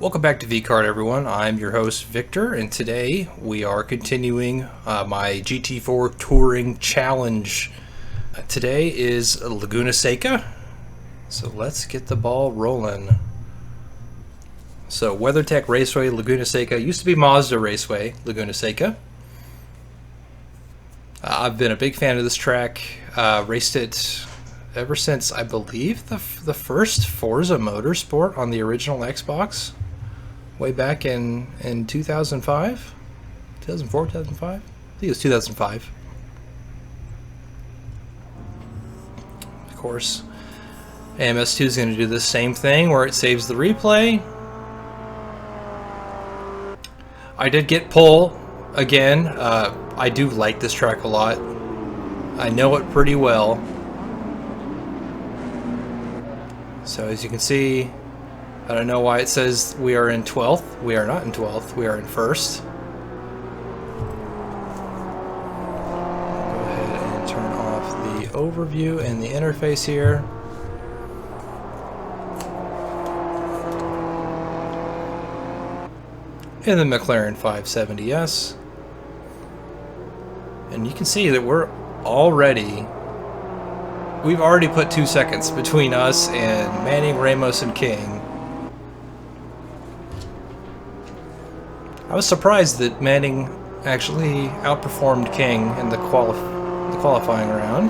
Welcome back to VCard, everyone. I'm your host, Victor, and today we are continuing my GT4 Touring Challenge. Today is Laguna Seca, so let's get the ball rolling. So, WeatherTech Raceway, Laguna Seca. Used to be Mazda Raceway, Laguna Seca. I've been a big fan of this track. Raced it ever since, I believe, the first Forza Motorsport on the original Xbox. Way back in 2005? 2004, 2005? I think it was 2005. Of course, AMS2 is going to do the same thing where it saves the replay. I did get pole again. I do like this track a lot. I know it pretty well. So as you can see, I don't know why it says we are in 12th. We are not in 12th. We are in 1st. Go ahead and turn off the overview and the interface here. In the McLaren 570S. And you can see that we've already put 2 seconds between us and Manning, Ramos, and King. I was surprised that Manning actually outperformed King in the qualifying round.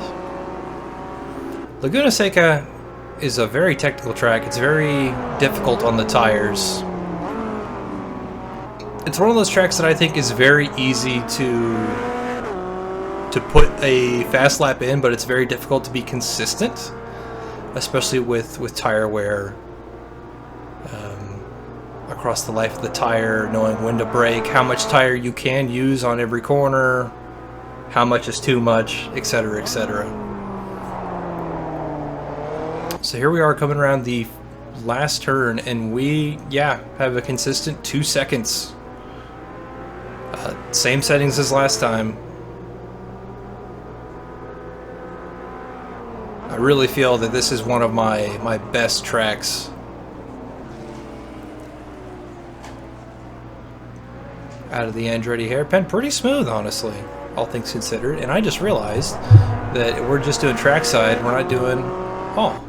Laguna Seca is a very technical track. It's very difficult on the tires. It's one of those tracks that I think is very easy to put a fast lap in, but it's very difficult to be consistent, especially with tire wear. Across the life of the tire, knowing when to brake, how much tire you can use on every corner, how much is too much, etc., etc. So here we are coming around the last turn, and we, have a consistent 2 seconds. Same settings as last time. I really feel that this is one of my best tracks. Out of the Andretti hairpin. Pretty smooth, honestly, all things considered. And I just realized that we're just doing trackside. We're not doing... Oh.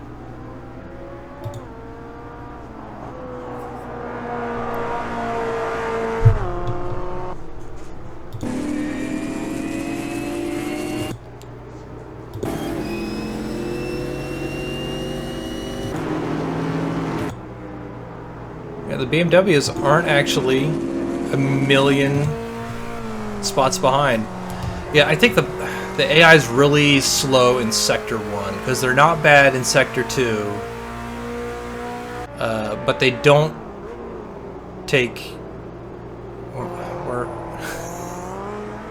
Yeah, the BMWs aren't actually a million spots behind. Yeah, I think the AI is really slow in Sector 1 because they're not bad in Sector 2, but they don't take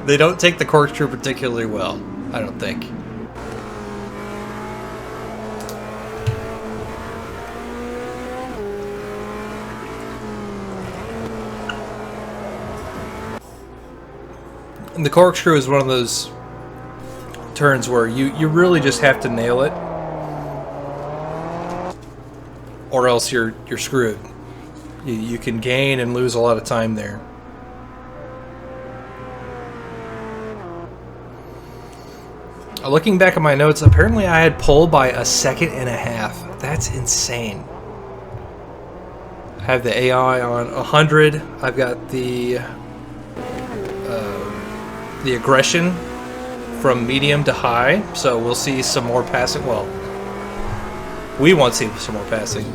they don't take the corkscrew particularly well, I don't think. And the corkscrew is one of those turns where you really just have to nail it, or else you're screwed. You can gain and lose a lot of time there. Looking back at my notes, apparently I had pole by 1.5 seconds. That's insane. I have the AI on 100. I've got the aggression from medium to high, so we'll see some more passing. Well, we won't see some more passing.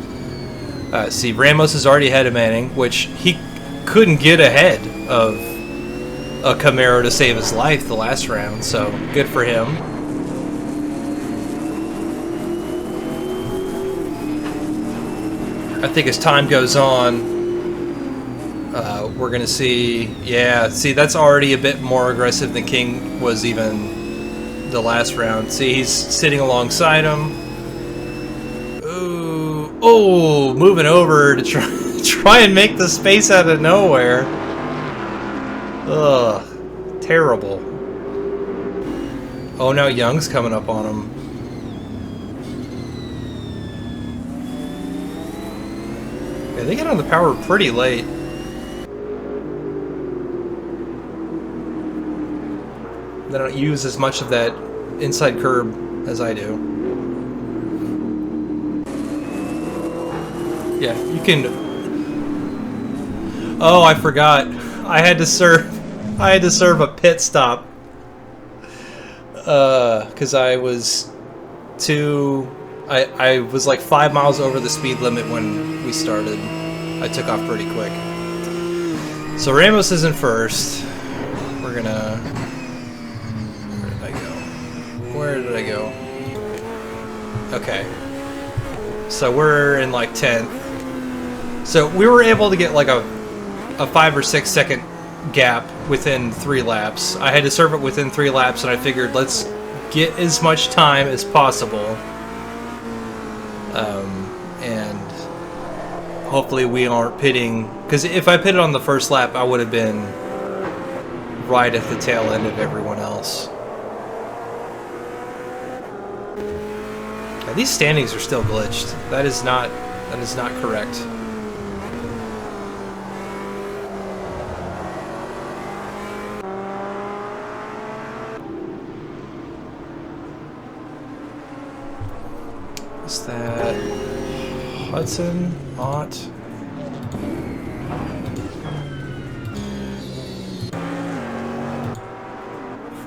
See, Ramos is already ahead of Manning, which he couldn't get ahead of a Camaro to save his life the last round, so good for him. I think as time goes on, we're going to see, see, that's already a bit more aggressive than King was even the last round. See, he's sitting alongside him. Ooh, oh, moving over to try and make the space out of nowhere. Ugh, terrible. Oh, now Young's coming up on him. they get on the power pretty late. They don't use as much of that inside curb as I do. Yeah, you can... Oh, I forgot. I had to serve a pit stop. Because I was I was like 5 miles over the speed limit when we started. I took off pretty quick. So Ramos is in first. We're gonna... Where did I go? Okay. So we're in like 10th. So we were able to get like a 5 or 6 second gap within 3 laps. I had to serve it within 3 laps, and I figured let's get as much time as possible. And hopefully we aren't pitting, because if I pitted on the first lap, I would have been right at the tail end of everyone else. Now, these standings are still glitched. That is not correct. Is that Hudson? Ott?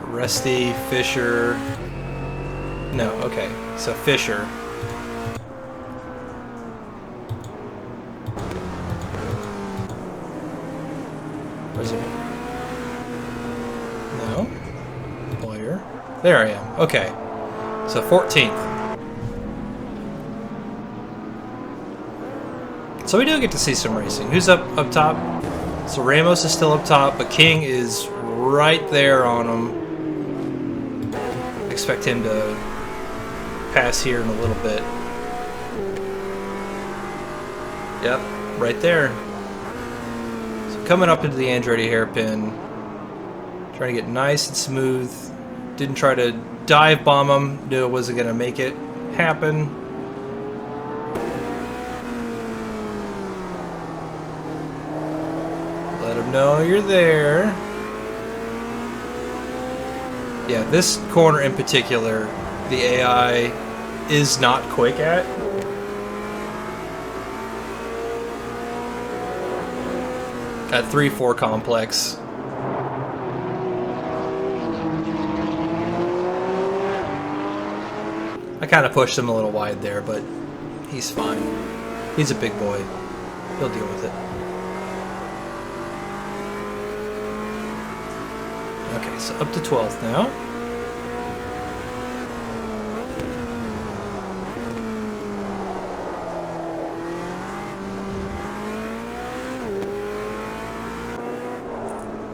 Resty, Fisher. No, okay. So Fisher. Where's it? No. Boyer. There I am. Okay. So 14th. So we do get to see some racing. Who's up top? So Ramos is still up top, but King is right there on him. Expect him to pass here in a little bit. Yep, right there. So coming up into the Andretti hairpin, trying to get nice and smooth. Didn't try to dive bomb him. Knew it wasn't going to make it happen. Let him know you're there. Yeah, this corner in particular, the AI is not quick at. At 3-4 complex. I kind of pushed him a little wide there, but he's fine. He's a big boy. He'll deal with it. Okay, so up to 12th now.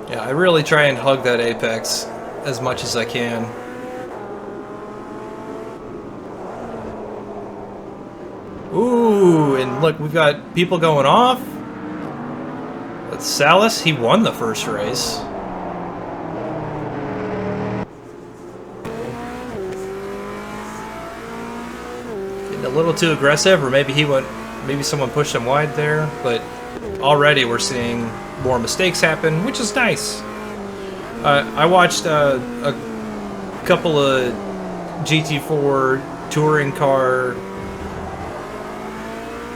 Yeah, I really try and hug that apex as much as I can. Ooh, and look, we've got people going off. That's Salas. He won the first race. Getting a little too aggressive, or maybe maybe someone pushed him wide there, but already we're seeing more mistakes happen, which is nice. I watched a couple of GT4 touring car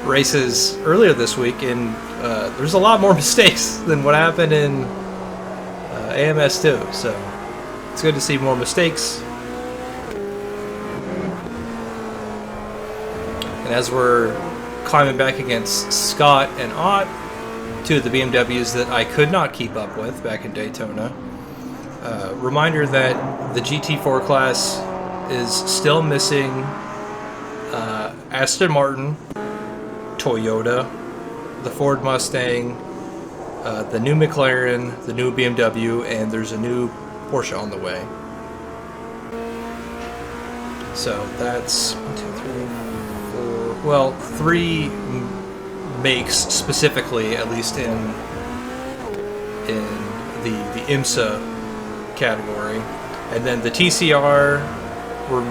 races earlier this week, and there's a lot more mistakes than what happened in AMS2, so it's good to see more mistakes. And as we're climbing back against Scott and Ott, two of the BMWs that I could not keep up with back in Daytona. Reminder that the GT4 class is still missing Aston Martin, Toyota, the Ford Mustang, the new McLaren, the new BMW, and there's a new Porsche on the way. So that's 1, 2, 3, 4. Well, 3 makes specifically, at least in the IMSA category, and then the TCR we're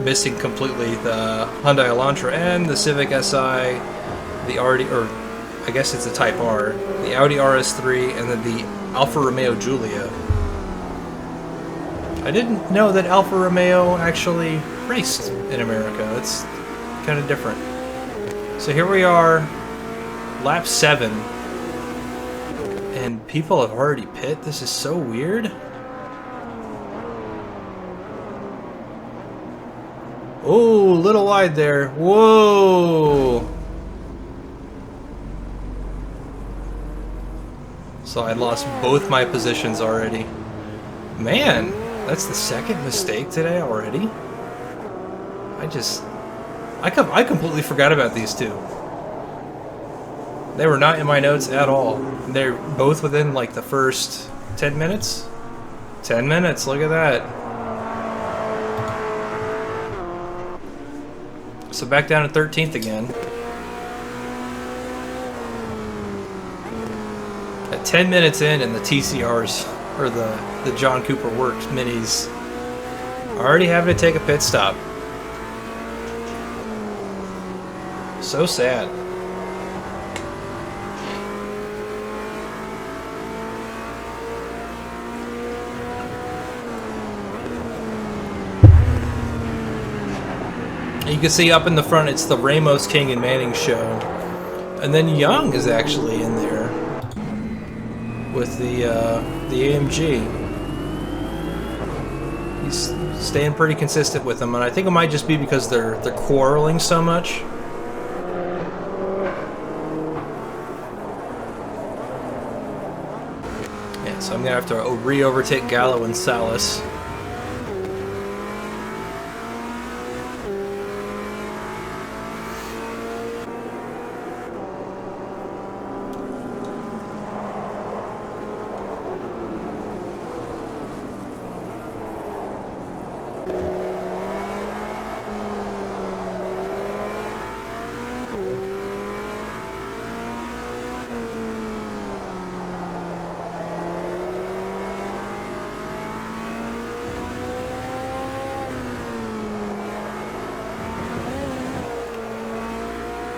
missing completely. The Hyundai Elantra and the Civic Si, the I guess it's a Type R, the Audi RS3, and then the Alfa Romeo Giulia. I didn't know that Alfa Romeo actually raced in America. It's kind of different. So here we are, lap 7, and people have already pit. This is so weird. Oh, a little wide there. Whoa! So I lost both my positions already. Man, that's the second mistake today already. I completely forgot about these two. They were not in my notes at all. They're both within like the first 10 minutes. 10 minutes, look at that. So back down to 13th again. At 10 minutes in and the TCRs, or the John Cooper Works minis, already having to take a pit stop. So sad. You can see up in the front, it's the Ramos, King, and Manning show. And then Young is actually in there with the AMG. He's staying pretty consistent with them, and I think it might just be because they're quarreling so much. Yeah, so I'm gonna have to re-overtake Gallo and Salas.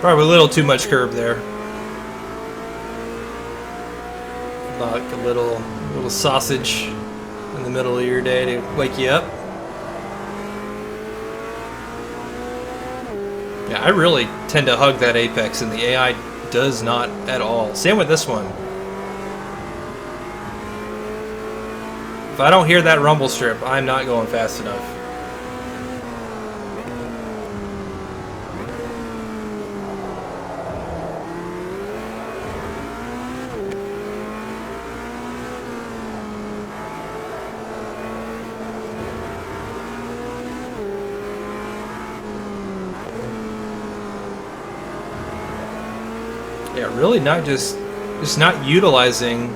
Probably a little too much curb there. Like a little sausage in the middle of your day to wake you up. Yeah, I really tend to hug that apex, and the AI does not at all. Same with this one. If I don't hear that rumble strip, I'm not going fast enough. Yeah, really not just not utilizing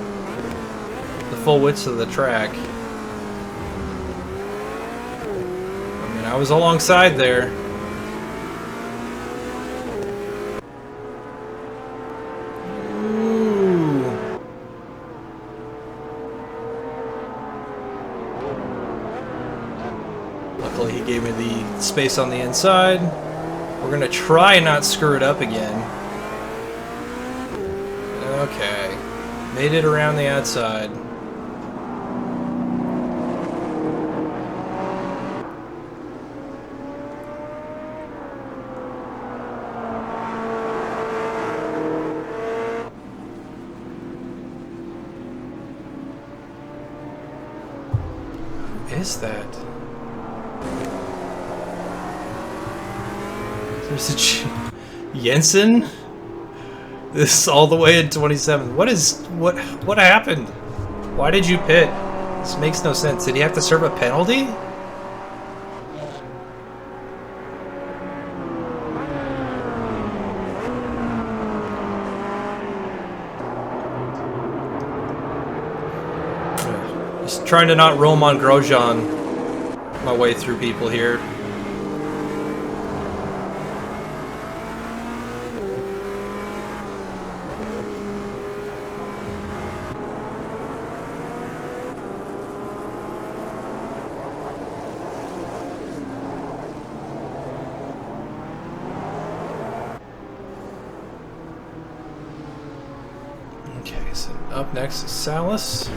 the full width of the track. I mean, I was alongside there. Ooh. Luckily, he gave me the space on the inside. We're gonna try and not screw it up again. Okay, made it around the outside. Who is that? There's a Jensen? This is all the way at 27. What happened? Why did you pit? This makes no sense. Did he have to serve a penalty? Just trying to not Roman Grosjean my way through people here. up next is Salas.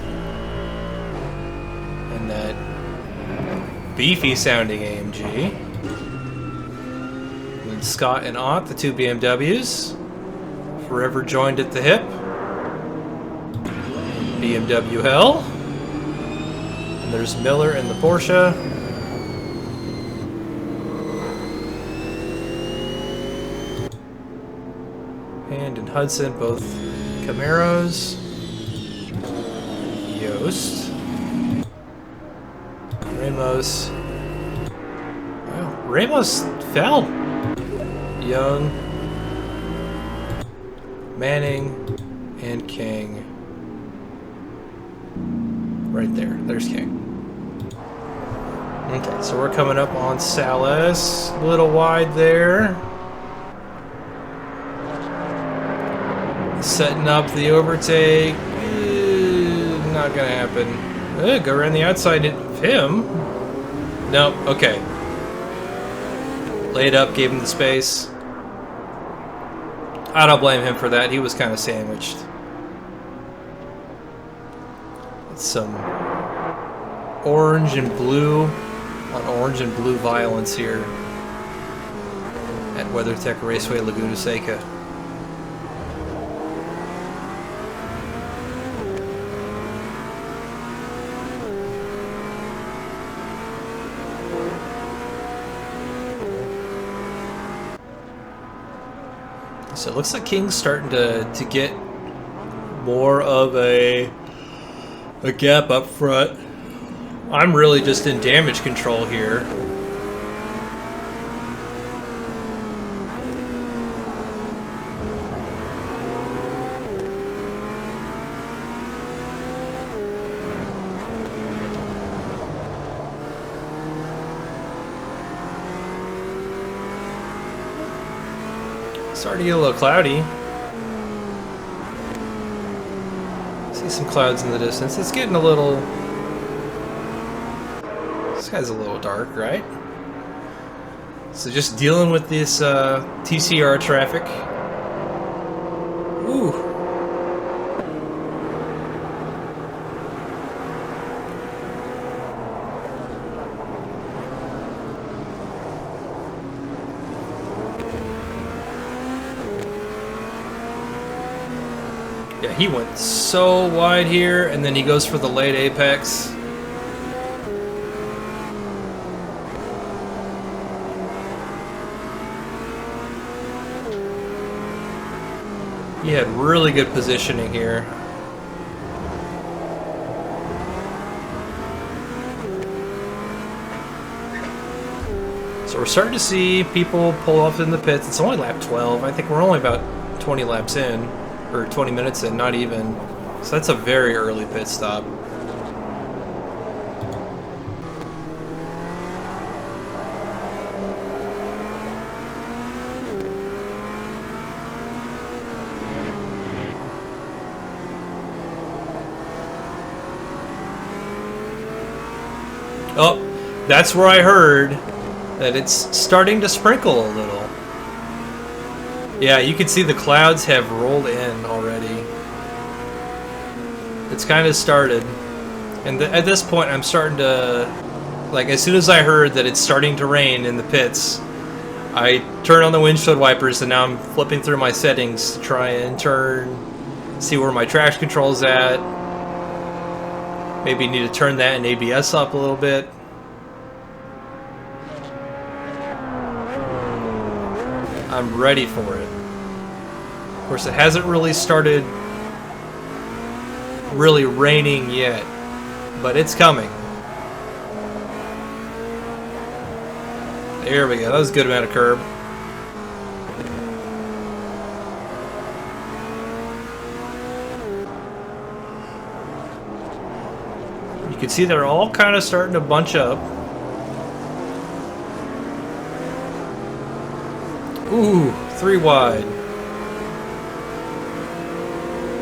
And that beefy sounding AMG. And Scott and Ott, the two BMWs. Forever joined at the hip. BMW hell. And there's Miller in the Porsche. And in Hudson, both Camaros. Yost. Ramos. Wow, Ramos fell. Young. Manning. And King. Right there. There's King. Okay, so we're coming up on Salas. A little wide there. Setting up the overtake. Not gonna happen. Go around the outside of him. Nope, okay. Laid up, gave him the space. I don't blame him for that. He was kind of sandwiched. Some orange and blue on orange and blue violence here at WeatherTech Raceway Laguna Seca. So it looks like King's starting to get more of a gap up front. I'm really just in damage control here. Starting to get a little cloudy. See some clouds in the distance. It's getting a little... This guy's a little dark, right? So just dealing with this TCR traffic. Ooh. Yeah, he went so wide here, and then he goes for the late apex. He had really good positioning here. So we're starting to see people pull off in the pits. It's only lap 12. I think we're only about 20 laps in. Or 20 minutes in, not even. So that's a very early pit stop. Oh, that's where I heard that it's starting to sprinkle a little. Yeah, you can see the clouds have rolled in already. It's kind of started. And at this point, I'm starting to... Like, as soon as I heard that it's starting to rain in the pits, I turned on the windshield wipers, and now I'm flipping through my settings to try and see where my traction control's at. Maybe need to turn that and ABS up a little bit. I'm ready for it. Of course, it hasn't really started really raining yet, but it's coming. There we go. That was a good amount of curb. You can see they're all kind of starting to bunch up. Ooh, 3 wide.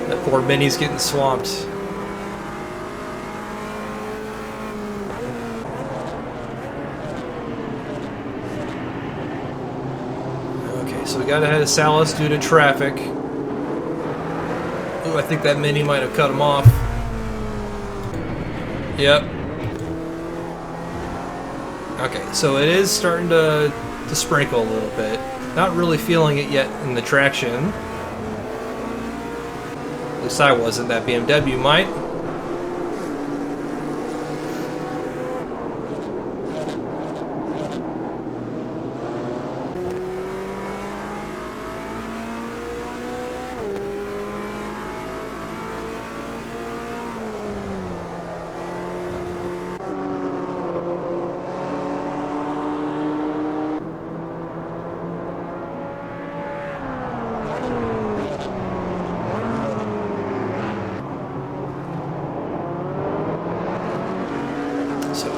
That poor Mini's getting swamped. Okay, so we got ahead of Salas due to traffic. Ooh, I think that Mini might have cut him off. Yep. Okay, so it is starting to sprinkle a little bit. Not really feeling it yet in the traction. At least I wasn't. That BMW might.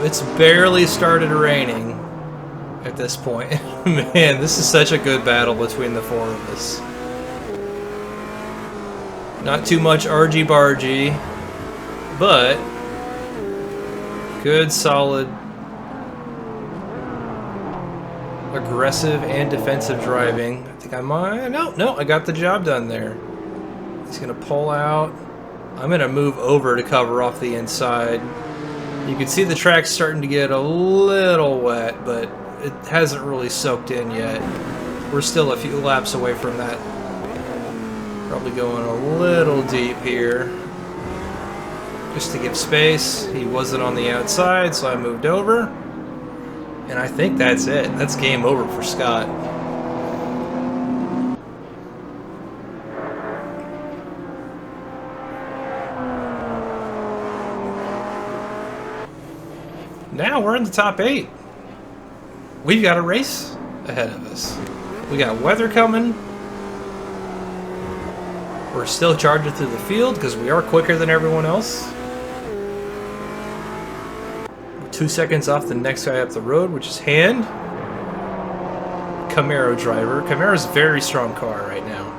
It's barely started raining at this point. Man, this is such a good battle between the four of us. Not too much argy-bargy, but good, solid, aggressive and defensive driving. I think I might... No, I got the job done there. He's gonna pull out. I'm gonna move over to cover off the inside. You can see the track's starting to get a little wet, but it hasn't really soaked in yet. We're still a few laps away from that. Probably going a little deep here. Just to give space. He wasn't on the outside, so I moved over. And I think that's it. That's game over for Scott. Now we're in the top 8. We've got a race ahead of us. We got weather coming. We're still charging through the field because we are quicker than everyone else. We're 2 seconds off the next guy up the road, which is Hand. Camaro driver. Camaro's a very strong car right now.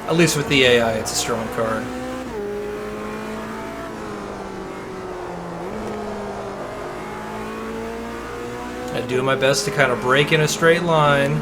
At least with the AI, it's a strong car. I do my best to kind of break in a straight line.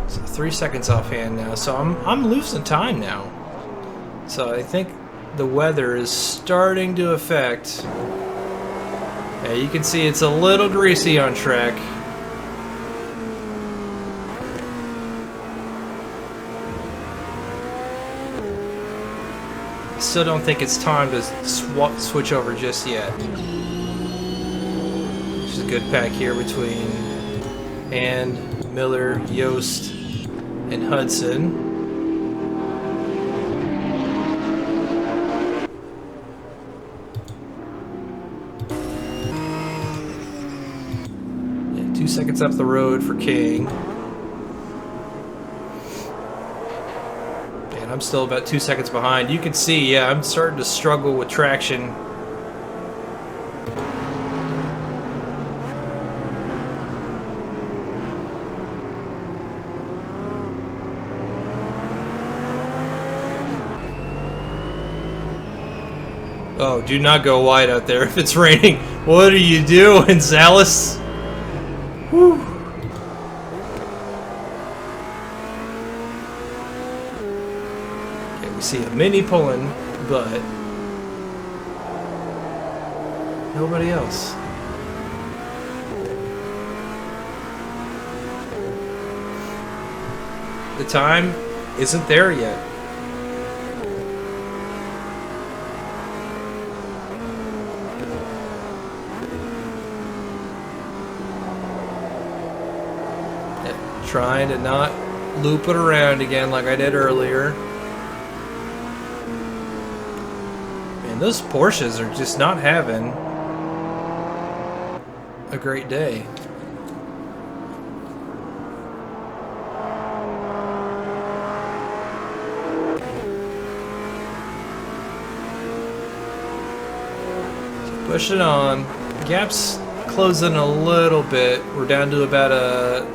So 3 seconds offhand now, so I'm losing time now. So I think the weather is starting to affect. Yeah, you can see it's a little greasy on track. I still don't think it's time to switch over just yet. There's a good pack here between Hand, Miller, Yost, and Hudson. Yeah, 2 seconds up the road for King. And I'm still about 2 seconds behind. You can see, yeah, I'm starting to struggle with traction. Oh, do not go wide out there if it's raining. What are you doing, Zallis? Whew. Okay, we see a Mini pulling, but nobody else. The time isn't there yet. Trying to not loop it around again like I did earlier. Man, those Porsches are just not having a great day. Pushing on. Gap's closing a little bit. We're down to about a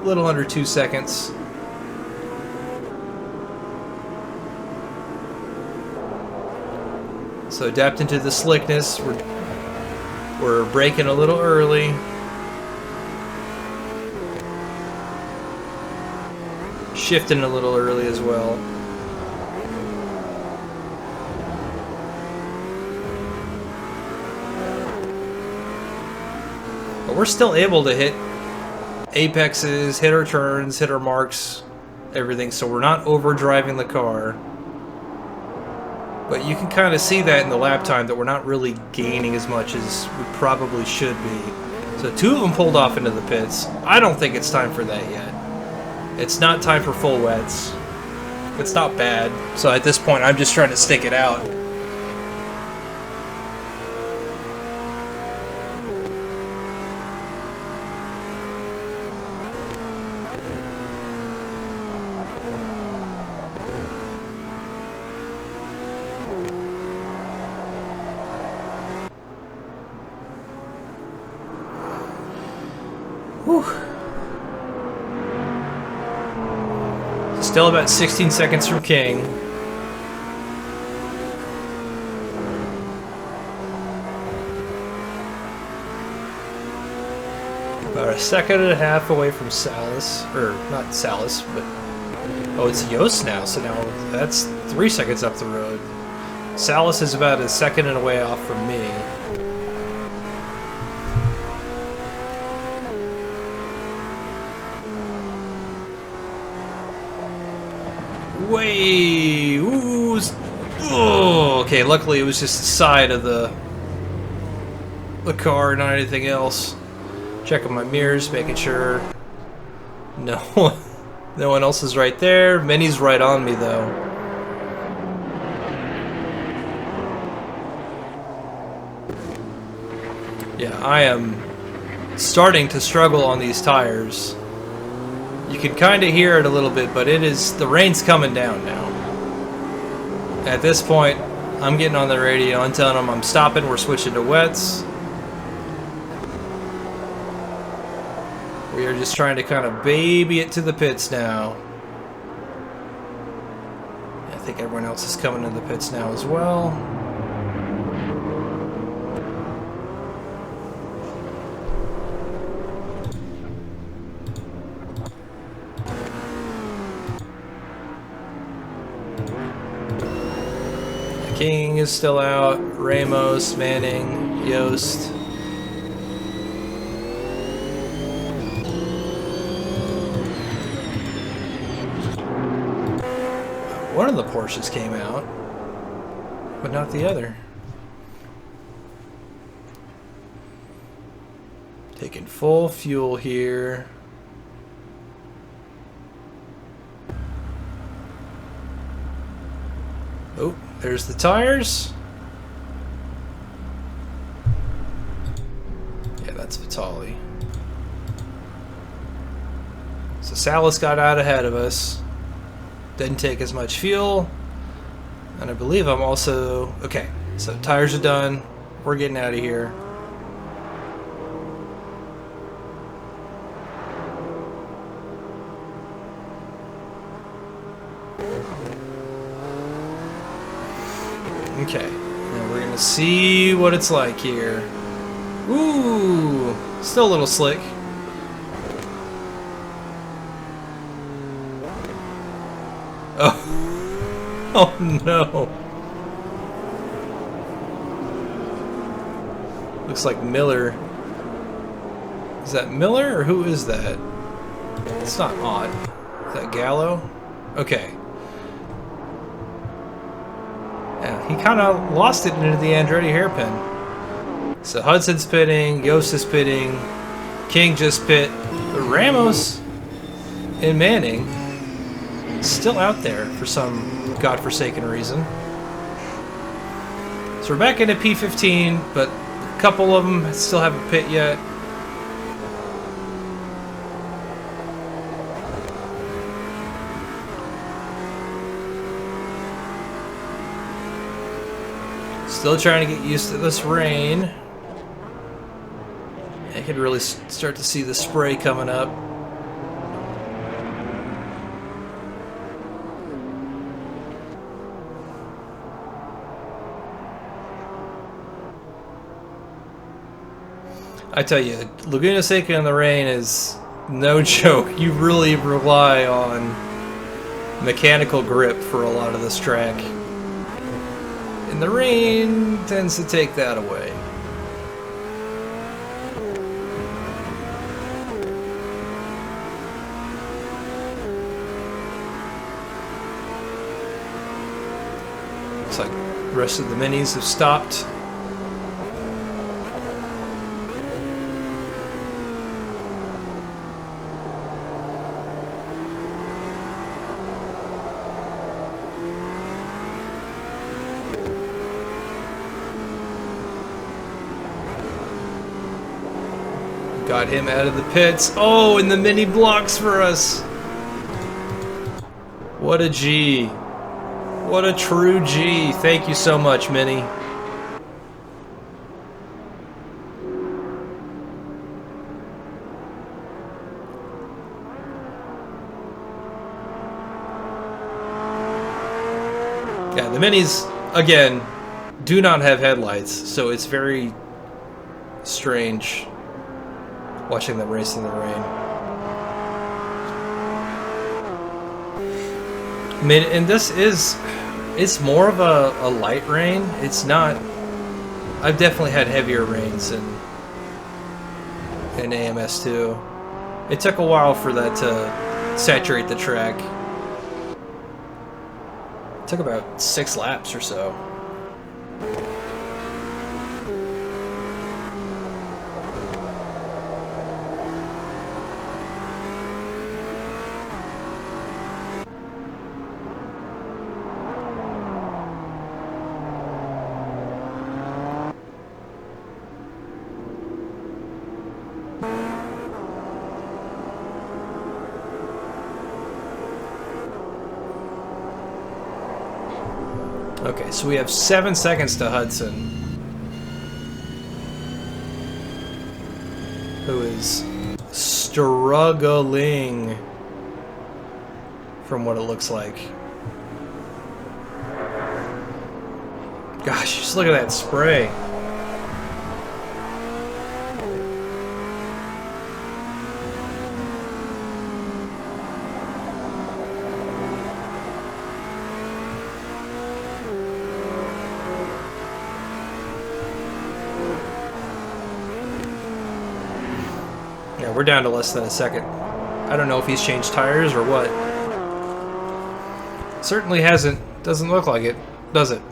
little under 2 seconds. So adapting to the slickness, we're braking a little early. Shifting a little early as well. But we're still able to hit apexes, hit our turns, hit our marks, everything, so we're not overdriving the car. But you can kind of see that in the lap time that we're not really gaining as much as we probably should be. So 2 of them pulled off into the pits. I don't think it's time for that yet. It's not time for full wets. It's not bad. So at this point, I'm just trying to stick it out. Whew. Still about 16 seconds from King. About a second and a half away from Salas. Or, not Salas, but... Oh, it's Yost now, so now that's 3 seconds up the road. Salas is about a second and a way off from me. Way! Ooh! Oh, okay, luckily it was just the side of the car, not anything else. Checking my mirrors, making sure no one else is right there. Minnie's right on me though. Yeah, I am starting to struggle on these tires. You can kind of hear it a little bit, but the rain's coming down now. At this point, I'm getting on the radio and telling them I'm stopping, we're switching to wets. We are just trying to kind of baby it to the pits now. I think everyone else is coming to the pits now as well. King is still out. Ramos, Manning, Yost. One of the Porsches came out, but not the other. Taking full fuel here. Oh, there's the tires. Yeah, that's Vitali. So Salas got out ahead of us. Didn't take as much fuel. And I believe I'm also... Okay, so tires are done. We're getting out of here. Okay, now we're gonna see what it's like here. Ooh, still a little slick. Oh, oh no. Looks like Miller. Is that Miller or who is that? It's not Ott. Is that Gallo? Okay. Yeah, he kind of lost it into the Andretti hairpin. So Hudson's pitting, Yost is pitting, King just pit, but Ramos and Manning still out there for some godforsaken reason. So we're back into P15, but a couple of them still haven't pit yet. Still trying to get used to this rain. I could really start to see the spray coming up. I tell you, Laguna Seca in the rain is no joke. You really rely on mechanical grip for a lot of this track. And the rain tends to take that away. Looks like the rest of the minis have stopped. Got him out of the pits. Oh, and the mini blocks for us. What a G. What a true G. Thank you so much, Mini. Yeah, the minis, again, do not have headlights, so it's very strange watching them race in the rain. I mean, and this is, it's more of a light rain. It's not, I've definitely had heavier rains in AMS2. It took a while for that to saturate the track. It took about 6 laps or so. Okay, so we have 7 seconds to Hudson, who is struggling from what it looks like. Gosh, just look at that spray. Yeah, we're down to less than a second. I don't know if he's changed tires or what. Certainly hasn't. Doesn't look like it, does it?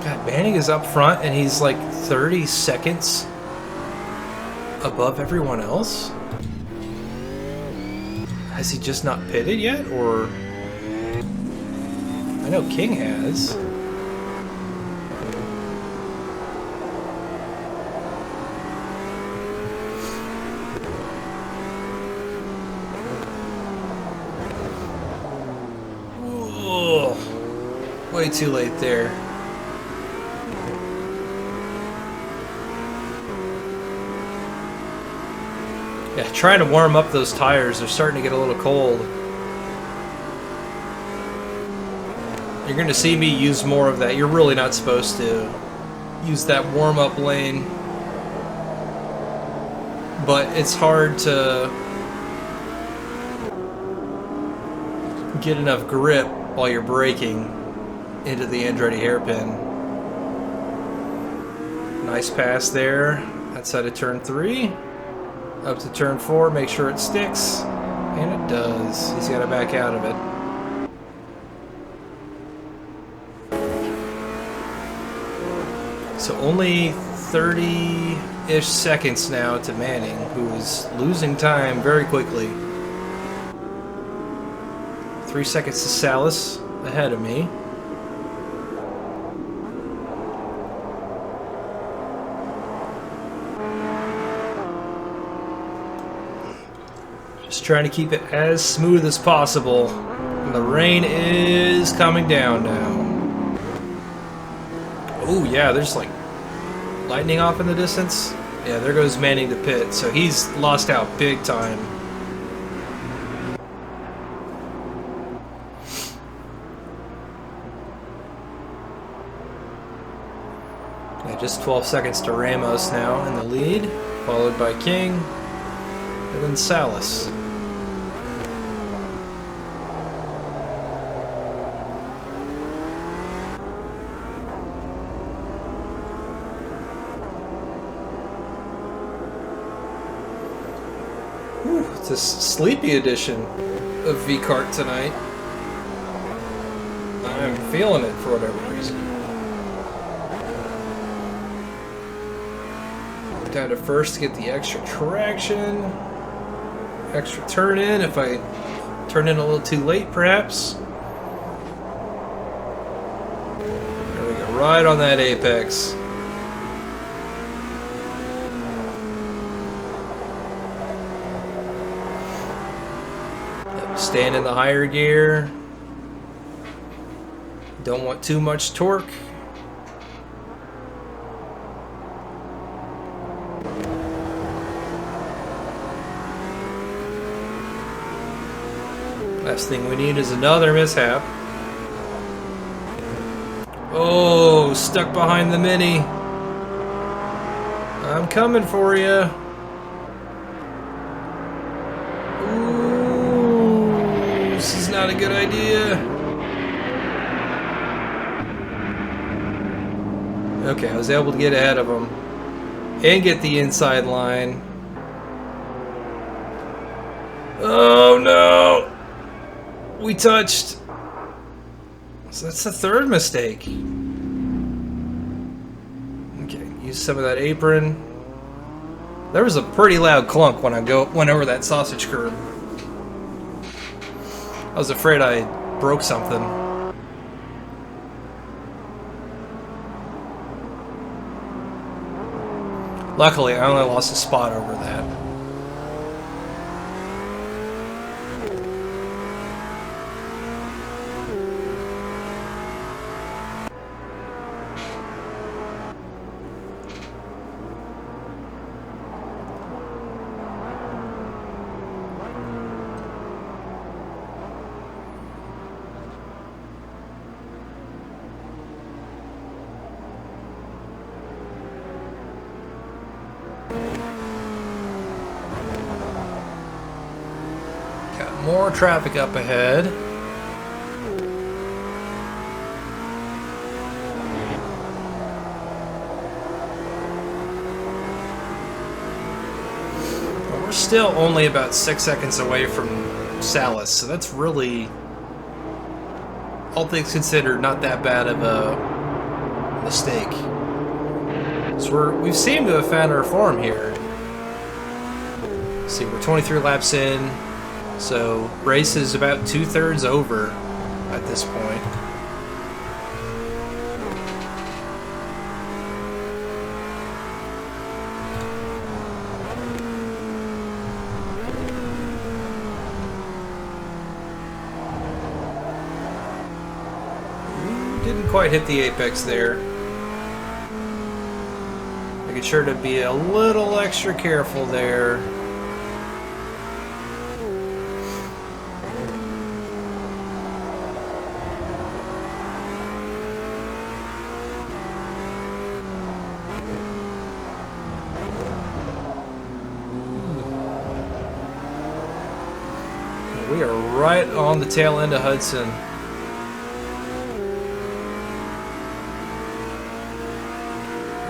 God, Manning is up front and he's like 30 seconds above everyone else? Has he just not pitted yet, or... I know King has. Ugh. Way too late there. Yeah, trying to warm up those tires. They're starting to get a little cold. You're going to see me use more of that. You're really not supposed to use that warm-up lane. But it's hard to get enough grip while you're braking into the Andretti hairpin. Nice pass there. Outside of turn 3. Up to turn 4, make sure it sticks. And it does. He's got to back out of it. So only 30-ish seconds now to Manning, who is losing time very quickly. 3 seconds to Salas, ahead of me. Just trying to keep it as smooth as possible. And the rain is coming down now. Oh yeah, there's like lightning off in the distance. Yeah, there goes Manning the pit. So he's lost out big time. Yeah, just 12 seconds to Ramos now in the lead, followed by King, and then Salas. It's a sleepy edition of V-Kart tonight. I'm feeling it for whatever reason. Down to first to get the extra traction. Extra turn in if I turn in a little too late, perhaps. There we go, right on that apex. Staying in the higher gear. Don't want too much torque. Last thing we need is another mishap. Oh, stuck behind the Mini. I'm coming for you. This is not a good idea. Okay, I was able to get ahead of him and get the inside line. Oh no! We touched. So that's the third mistake. Okay, use some of that apron. There was a pretty loud clunk when I went over that sausage curb. I was afraid I broke something. Luckily, I only lost a spot over that. More traffic up ahead. But we're still only about 6 seconds away from Salas, so that's really, all things considered, not that bad of a mistake. So we've seemed to have found our form here. Let's see, we're 23 laps in. So, race is about 2/3 over at this point. Didn't quite hit the apex there. Making sure to be a little extra careful there. We are right on the tail end of Hudson.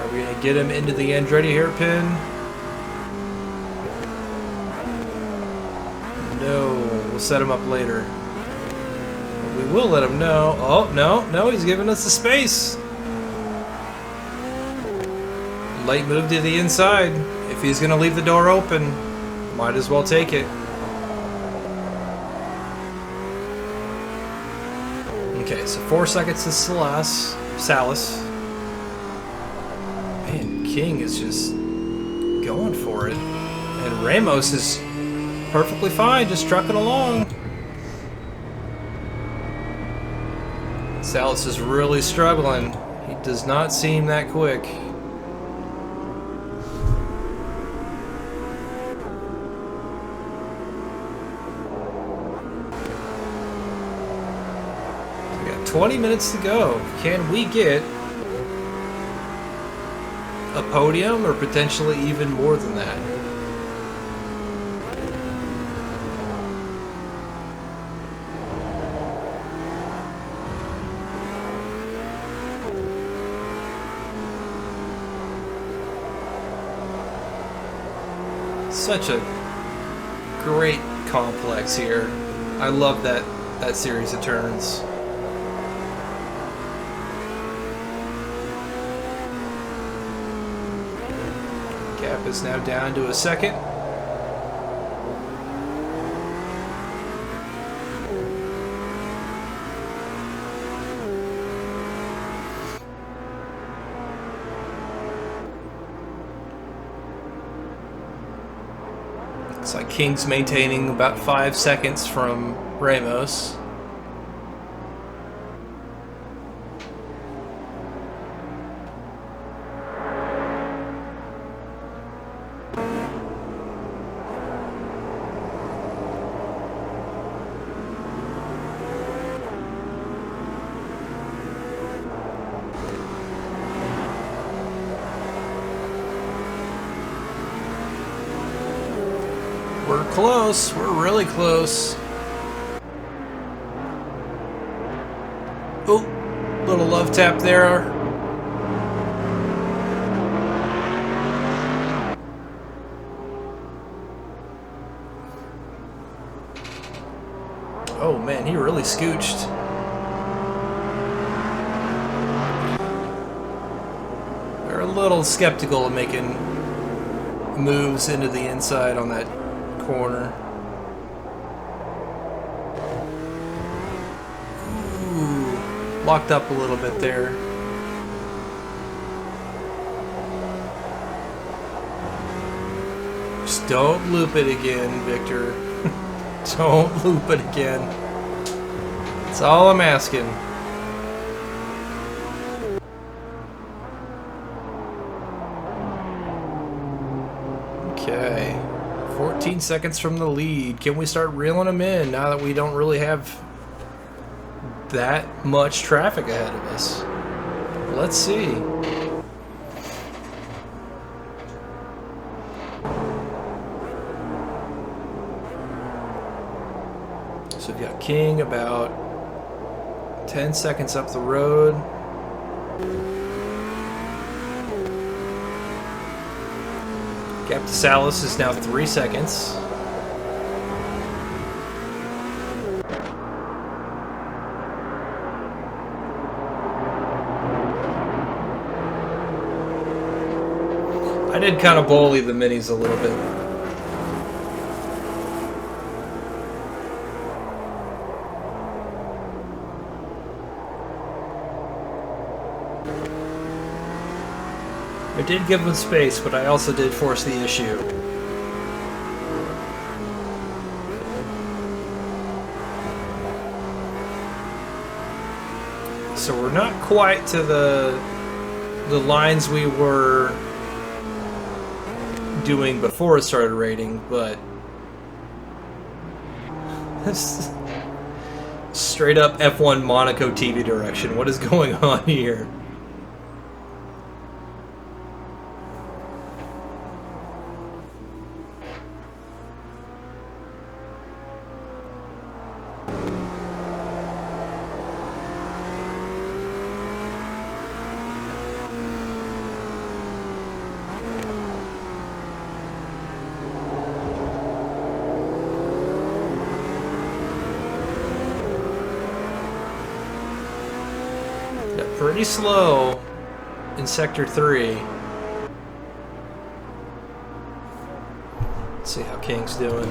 Are we going to get him into the Andretti hairpin? No, we'll set him up later. But we will let him know. Oh, no, he's giving us the space. Late move to the inside. If he's going to leave the door open, might as well take it. Okay, so 4 seconds to Salas. Man, King is just going for it. And Ramos is perfectly fine, just trucking along. Salas is really struggling. He does not seem that quick. We got 20 minutes to go. Can we get a podium or potentially even more than that? Such a great complex here. I love that series of turns. Gap is now down to a second. Looks like King's maintaining about 5 seconds from Ramos. We're close. We're really close. Oh, little love tap there. Oh man, he really scooched. They're a little skeptical of making moves into the inside on that corner. Ooh, locked up a little bit there. Just don't loop it again, Victor. Don't loop it again. That's all I'm asking. Okay. 14 seconds from the lead. Can we start reeling them in now that we don't really have that much traffic ahead of us? Let's see. So we've got King about 10 seconds up the road. Gap to Salas is now 3 seconds. I did kind of bully the minis a little bit. I did give them space, but I also did force the issue. So we're not quite to the lines we were doing before it started raining, but this straight up F1 Monaco TV direction. What is going on here? Pretty slow in Sector 3. Let's see how King's doing.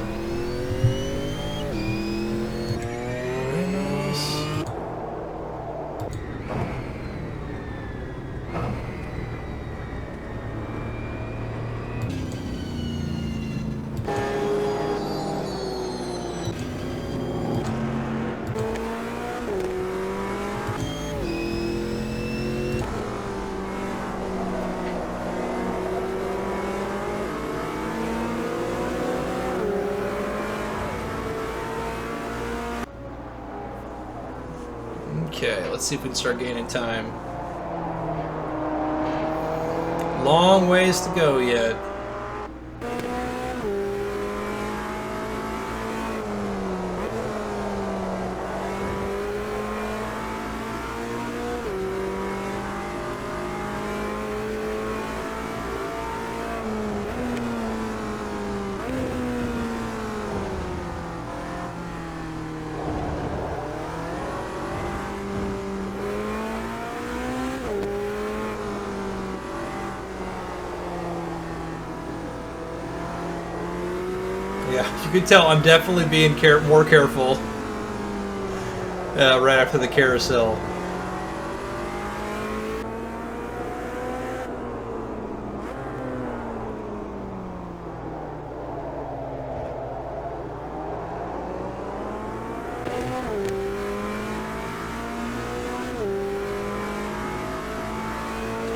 Okay, let's see if we can start gaining time. Long ways to go yet. Yeah, you can tell I'm definitely being more careful right after the carousel.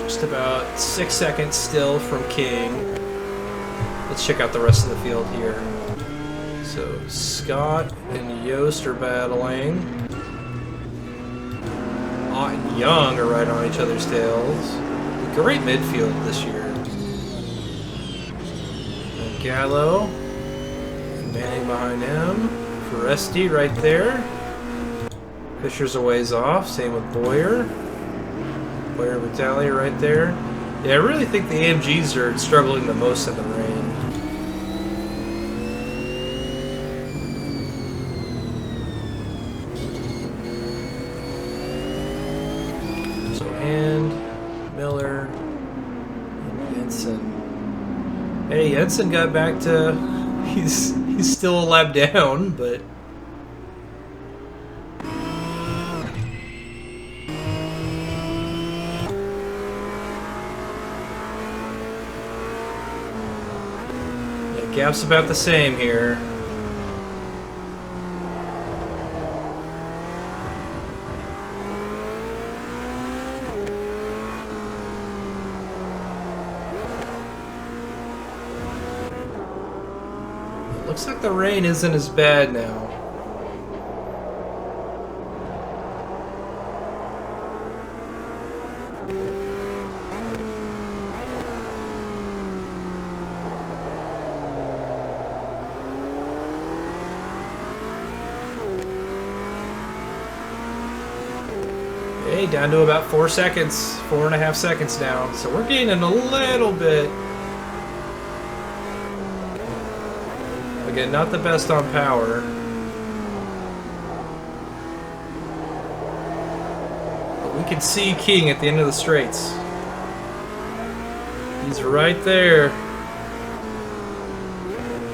Just about 6 seconds still from King. Let's check out the rest of the field here. So Scott and Yost are battling. Ott and Young are right on each other's tails. Great midfield this year. And Gallo and Manning behind him. Foresti right there. Fisher's a ways off. Same with Boyer. Boyer and Vitale right there. Yeah, I really think the AMGs are struggling the most in the rain. Miller and Jensen. Hey, Jensen got back to he's still a lap down, but the gap's about the same here. Looks like the rain isn't as bad now. Okay, down to about 4 seconds, 4.5 seconds now. So we're gaining a little bit. Again, not the best on power. But we can see King at the end of the straights. He's right there.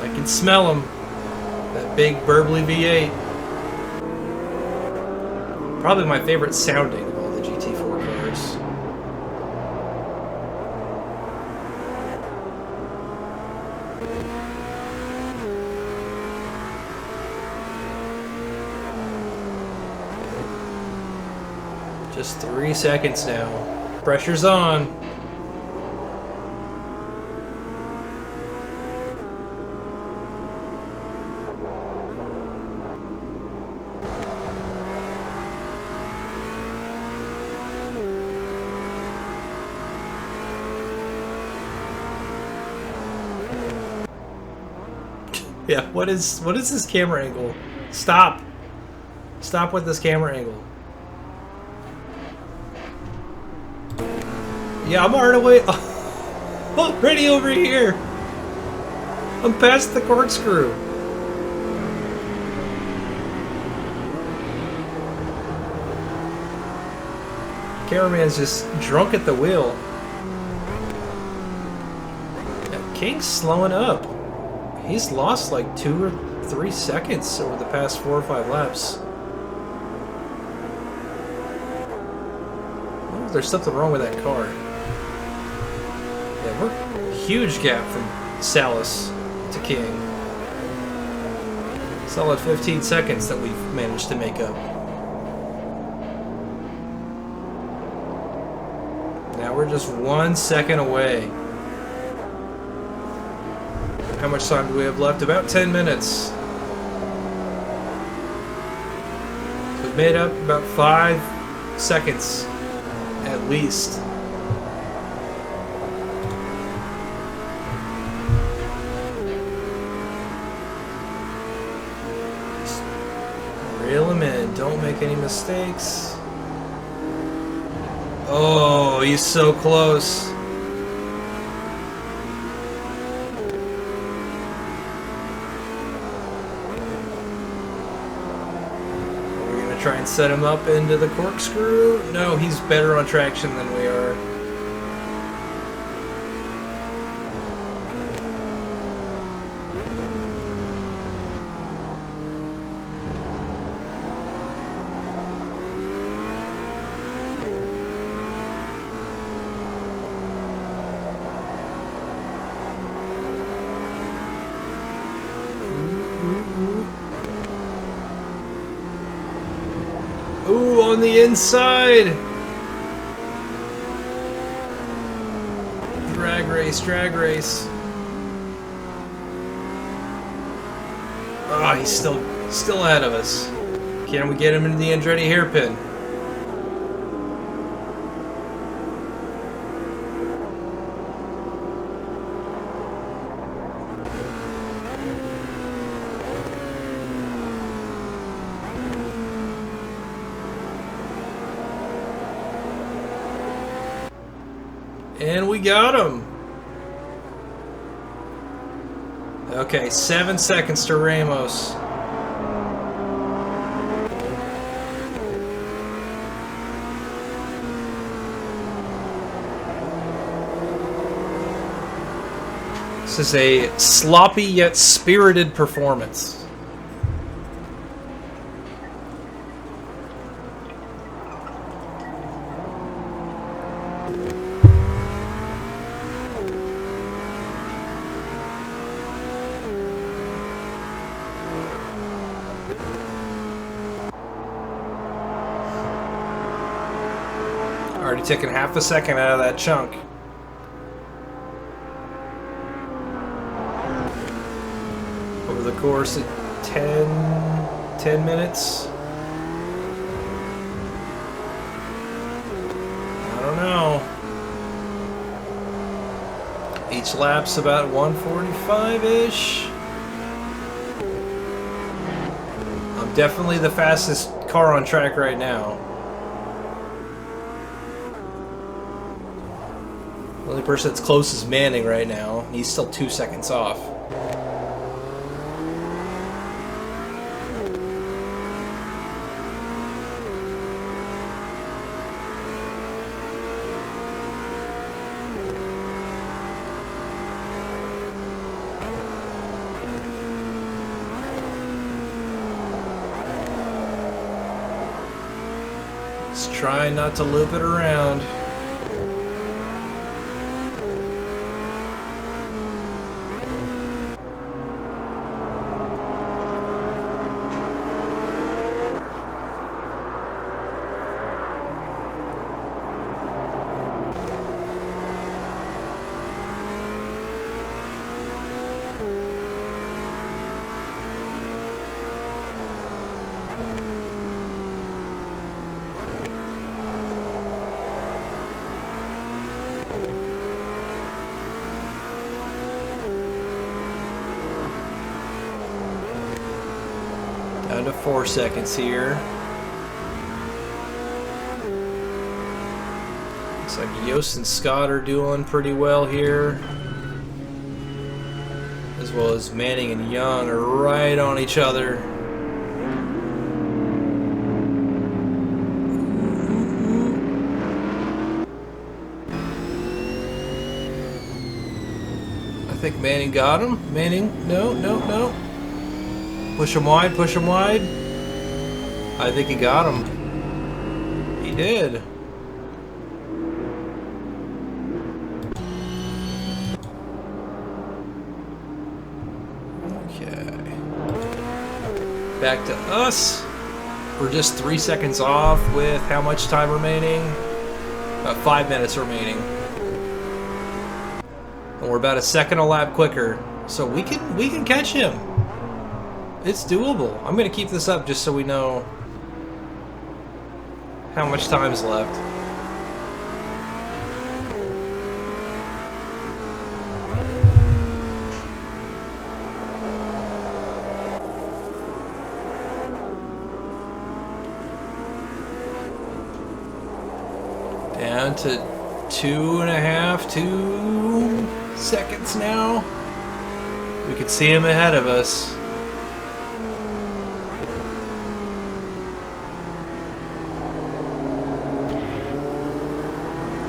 I can smell him. That big burbly V8. Probably my favorite sounding of all the GT4 cars. Just 3 seconds now. Pressure's on. Yeah, what is this camera angle? Stop. Stop with this camera angle. Yeah, I'm already over here. I'm past the corkscrew. Cameraman's just drunk at the wheel. Yeah, King's slowing up. He's lost like 2 or 3 seconds over the past 4 or 5 laps. I wonder if there's something wrong with that car. Yeah, we're huge gap from Salas to King. Solid 15 seconds that we've managed to make up. Now we're just 1 second away. How much time do we have left? About 10 minutes. We've made up about 5 seconds at least. Just reel him in. Don't make any mistakes. Oh, he's so close. Try and set him up into the corkscrew. No, he's better on traction than we are. Ooh, on the inside! Drag race, drag race. Oh, he's still ahead of us. Can we get him into the Andretti hairpin? And we got him. Okay, 7 seconds to Ramos. This is a sloppy yet spirited performance. Already taking half a second out of that chunk. Over the course of 10 minutes. I don't know. Each lap's about 145-ish. I'm definitely the fastest car on track right now. The only person that's close is Manning right now. He's still 2 seconds off. Just trying not to loop it around. Down to 4 seconds here. Looks like Yost and Scott are doing pretty well here. As well as Manning and Young are right on each other. I think Manning got him. Manning, no. Push him wide, push him wide. I think he got him. He did. Okay. Back to us. We're just 3 seconds off with how much time remaining? About 5 minutes remaining. And we're about a second a lap quicker. So we can catch him. It's doable. I'm going to keep this up just so we know How much time is left? Down to 2 seconds now. We can see him ahead of us.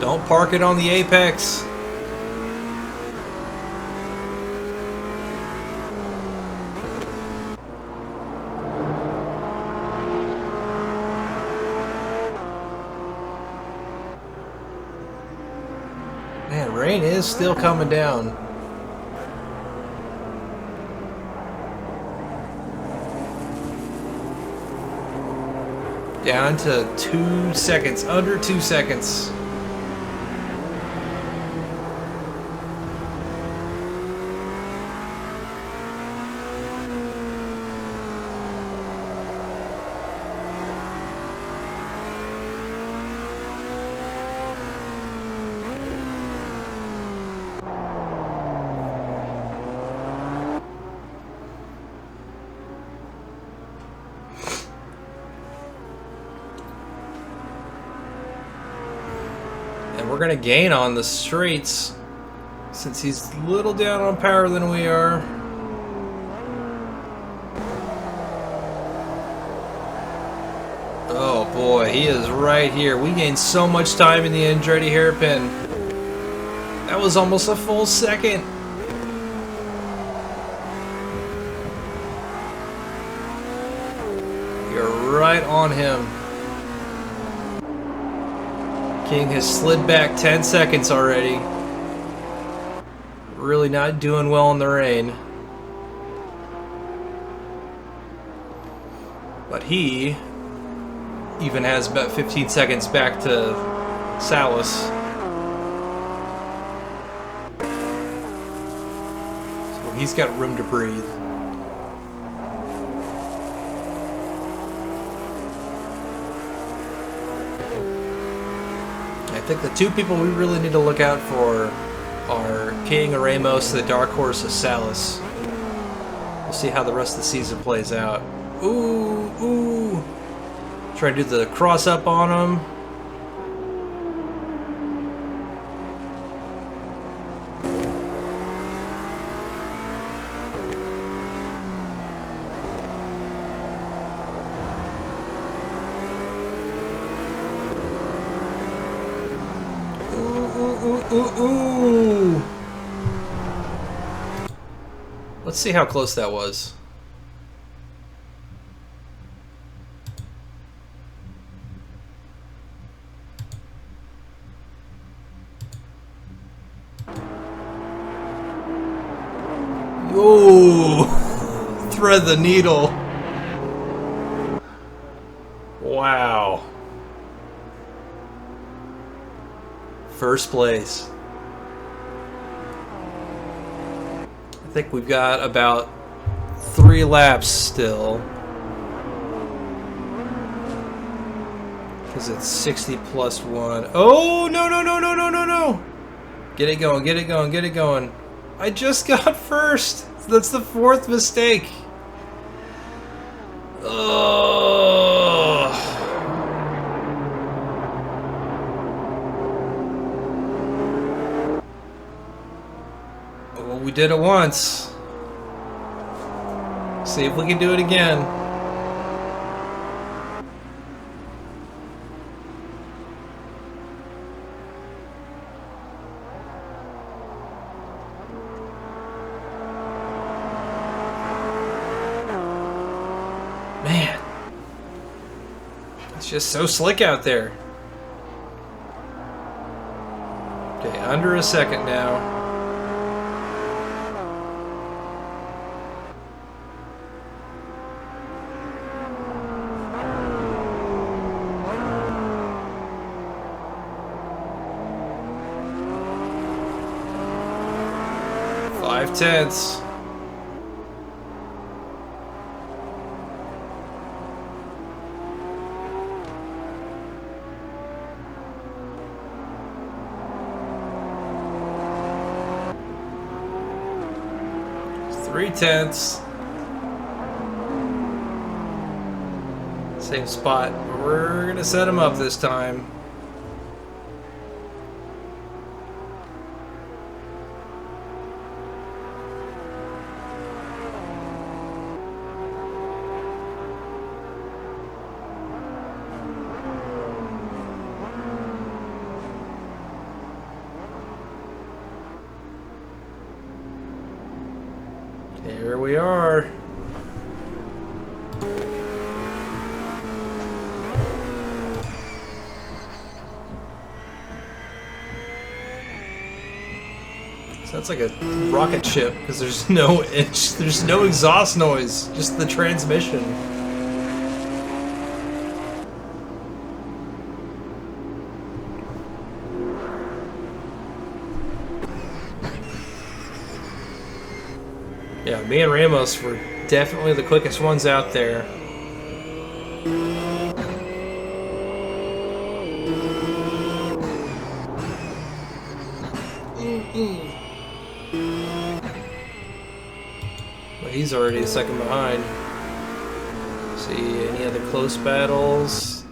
Don't park it on the apex. Man, rain is still coming down. Down to 2 seconds, under 2 seconds. And we're gonna gain on the straights since he's a little down on power than we are. Oh boy, he is right here. We gained so much time in the Andretti hairpin. That was almost a full second. You're right on him. King has slid back 10 seconds already. Really not doing well in the rain. But he even has about 15 seconds back to Salas. So he's got room to breathe. I think the two people we really need to look out for are King of Ramos, the dark horse of Salas. We'll see how the rest of the season plays out. Ooh, ooh. Try to do the cross up on him. Ooh. Let's see how close that was. Ooh. Thread the needle. Wow. First place. I think we've got about 3 laps still. Because it's 60 plus 1. Oh, no, no, no, no, no, no, no. Get it going, get it going, get it going. I just got first. That's the 4th mistake. Ugh. Well, we did it once. See if we can do it again. Man, it's just so slick out there. Okay, under a second now. Tenths. 3/10. Same spot. We're gonna set him up this time. Here we are. Sounds like a rocket ship because there's no exhaust noise, just the transmission. Yeah, me and Ramos were definitely the quickest ones out there. But he's already a second behind. See any other close battles?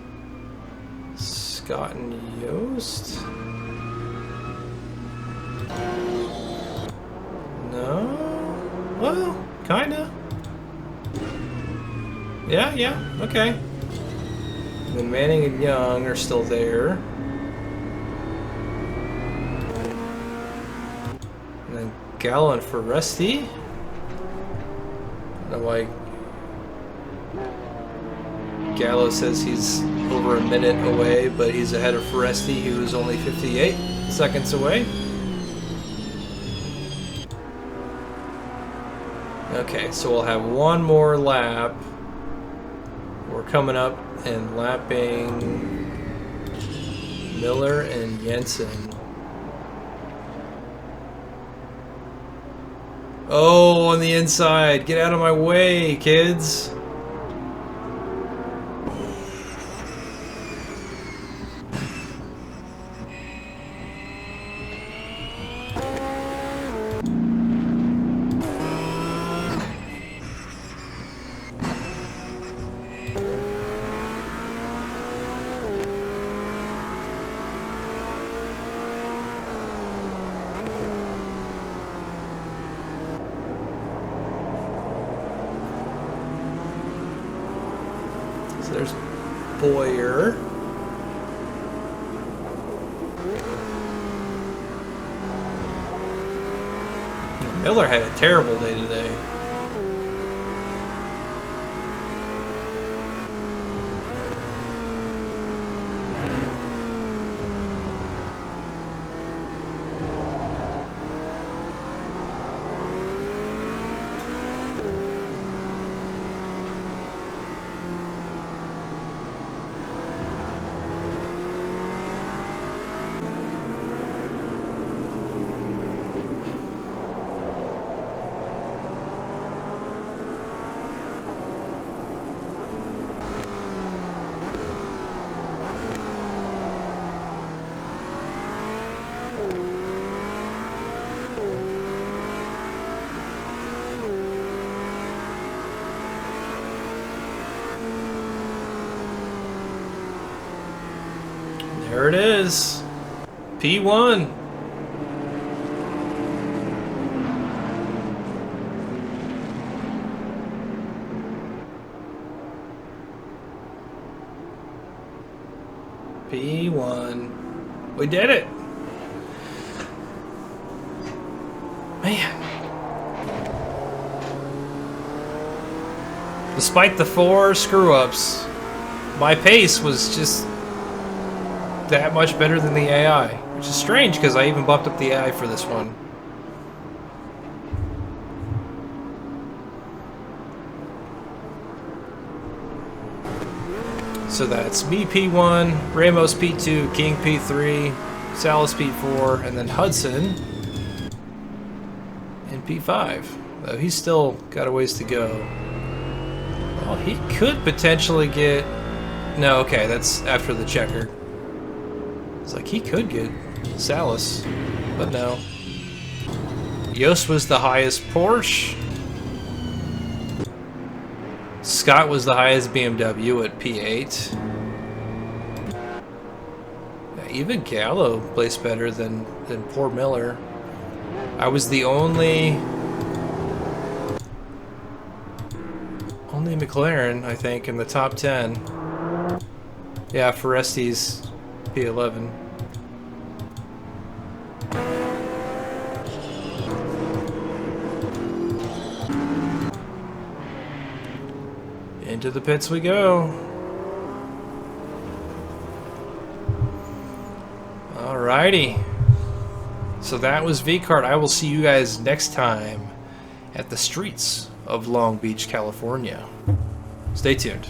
Scott and Yost? No? Well, kinda. Yeah, okay. And then Manning and Young are still there. And then Gallo and Foresti. I don't know why Gallo says he's over a minute away, but he's ahead of Foresti, who is only 58 seconds away. Okay, so we'll have one more lap. We're coming up and lapping Miller and Jensen. Oh, on the inside. Get out of my way, kids. So there's Boyer. Miller had a terrible day today. There it is. P1. P1. We did it. Man. Despite the 4 screw-ups, my pace was just that much better than the AI, which is strange because I even bumped up the AI for this one. So that's me P1, Ramos P2, King P3, Salas P4, and then Hudson in P5. Though he's still got a ways to go. Well, he could potentially get... No, okay, that's after the checker. It's like he could get Salas, but no. Yost was the highest Porsche. Scott was the highest BMW at P8. Yeah, even Gallo placed better than poor Miller. I was the only McLaren, I think, in the top 10. Yeah, Foresti's P11. Into the pits we go. Alrighty. So that was V-Kart. I will see you guys next time at the streets of Long Beach, California. Stay tuned.